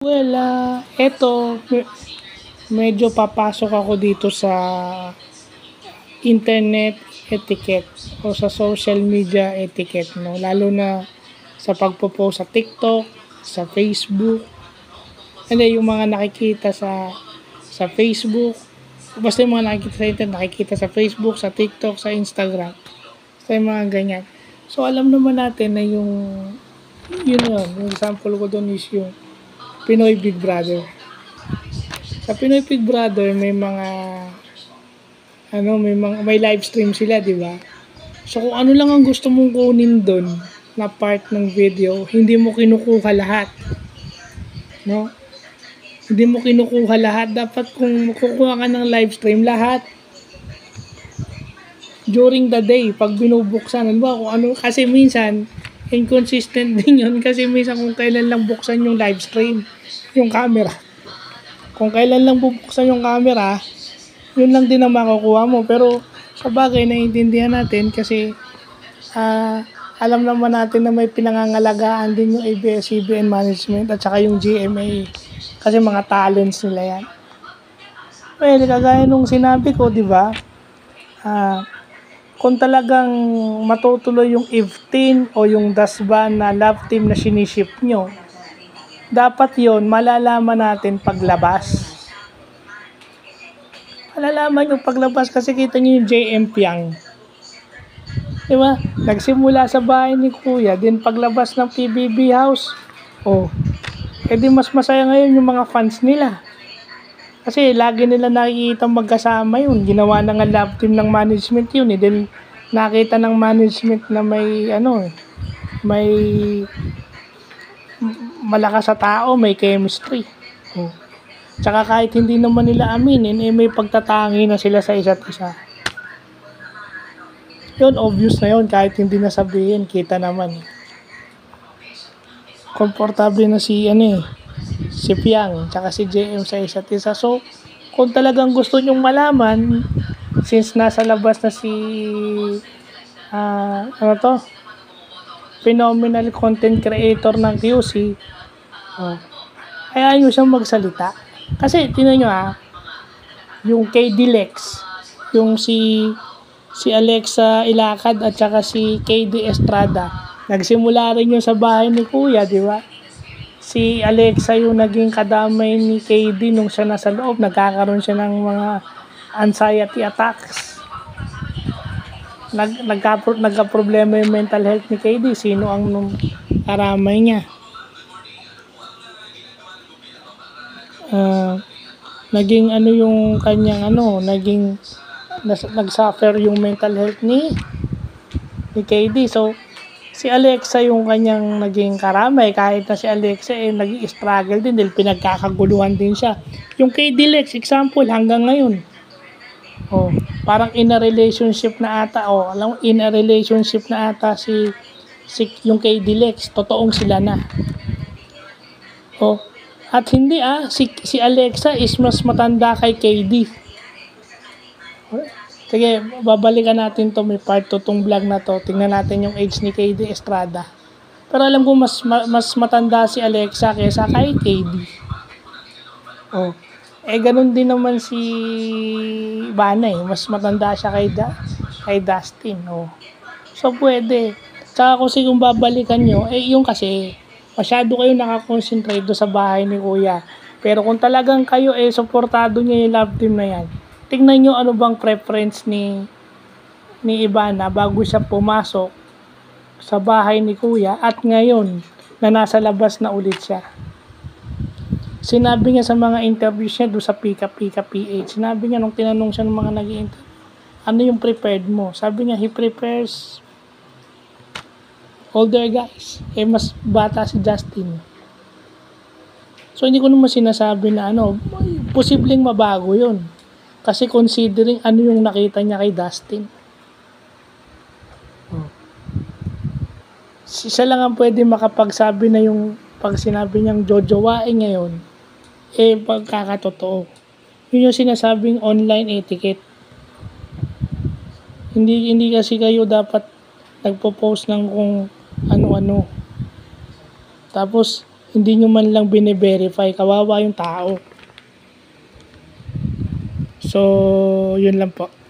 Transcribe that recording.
Well, eto medyo papasok ako dito sa internet etiquette o sa social media etiquette 'no, lalo na sa pagpo-post sa TikTok, sa Facebook, hindi yung mga nakikita sa Facebook, basta yung mga nakikita sa internet, nakikita sa Facebook, sa TikTok, sa Instagram, basta yung mga ganyan. So, alam naman natin na yung example ko dun is yung Pinoy Big Brother. Sa Pinoy Big Brother may live stream sila, 'di ba? So kung ano lang ang gusto mong kunin doon na part ng video, hindi mo kinukuha lahat, no? Hindi mo kinukuha lahat. Dapat kung kukuha ka ng live stream, lahat during the day pag binubuksan, ano ba kung ano, kasi minsan inconsistent din yun kasi minsan kung kailan lang buksan yung live stream, yung camera. Kung kailan lang bubuksan yung camera, yun lang din ang makukuha mo. Pero sa bagay, naiintindihan natin kasi alam naman natin na may pinangangalagaan din yung ABS-CBN management at saka yung GMA kasi mga talents nila yan. Well, kagaya nung sinabi ko, di ba? Kung talagang matutuloy yung IF-10 o yung DASBAN na love team na siniship nyo, dapat yon malalaman natin paglabas. Malalaman yung paglabas kasi kita nyo yung JM Piang. Diba? Nagsimula sa bahay ni Kuya, din paglabas ng PBB house. Edi mas masaya ngayon yung mga fans nila. Kasi lagi nila nakikita magkasama yun. Ginawa na nga love team ng management yun. Then nakita ng management na may malakas sa tao, may chemistry. Tsaka kahit hindi naman nila aminin, may pagtatangi na sila sa isa't isa. Yun, obvious na yun, kahit hindi nasabihin, kita naman. Komportable na si Piang, tsaka si JM sa isa't isa. So, kung talagang gusto nyong malaman, since nasa labas na si phenomenal content creator ng QC, kaya nyo siyang magsalita. Kasi, tingnan nyo yung KD Lex, yung si Alexa Ilacad at saka si KD Estrada, nagsimula rin yun sa bahay ni Kuya, di ba? Si Alexa yung naging kadamay ni KD nung siya nasa loob, nagkakaroon siya ng mga anxiety attacks. Nagka-problema yung mental health ni KD, sino ang karamay niya? Naging yung kanyang nag-suffer yung mental health ni KD. So, si Alexa yung kanyang naging karamay, kahit na si Alexa nag-struggle din dahil pinagkakaguluhan din siya. Yung KD Lex, example, hanggang ngayon. Parang in a relationship na ata, si yung KD Lex, totoong sila na. At hindi si Alexa is mas matanda kay KD. Sige, babalikan natin to, may part 2 tong vlog na to. Tingnan natin yung age ni KD Estrada. Pero alam ko mas matanda si Alexa kaysa kay KD. Ganun din naman si Bana mas matanda siya kay Dustin. So pwede. Tsaka kung babalikan nyo, yung kasi masyado kayo nakakonsentrate do sa bahay ni Kuya. Pero kung talagang kayo suportado niya yung love team na yan, tingnan nyo ano bang preference ni Ivana bago siya pumasok sa bahay ni Kuya at ngayon na nasa labas na ulit siya. Sinabi niya sa mga interviews niya doon sa Pika PH, sinabi niya nung tinanong siya ng mga nag-i-interview, ano yung prepared mo? Sabi niya, he prepares older guys. Mas bata si Justin. So, hindi ko naman sinasabi na posibleng mabago yun. Kasi considering ano yung nakita niya kay Dustin. Siya lang ang pwede makapagsabi na yung pag sinabi niyang jojowain ngayon, pagkakatotoo. Yun yung sinasabing online etiquette. Hindi kasi kayo dapat nagpo-post ng kung ano-ano. Tapos, Hindi nyo man lang bine-verify. Kawawa yung tao. So, yun lang po.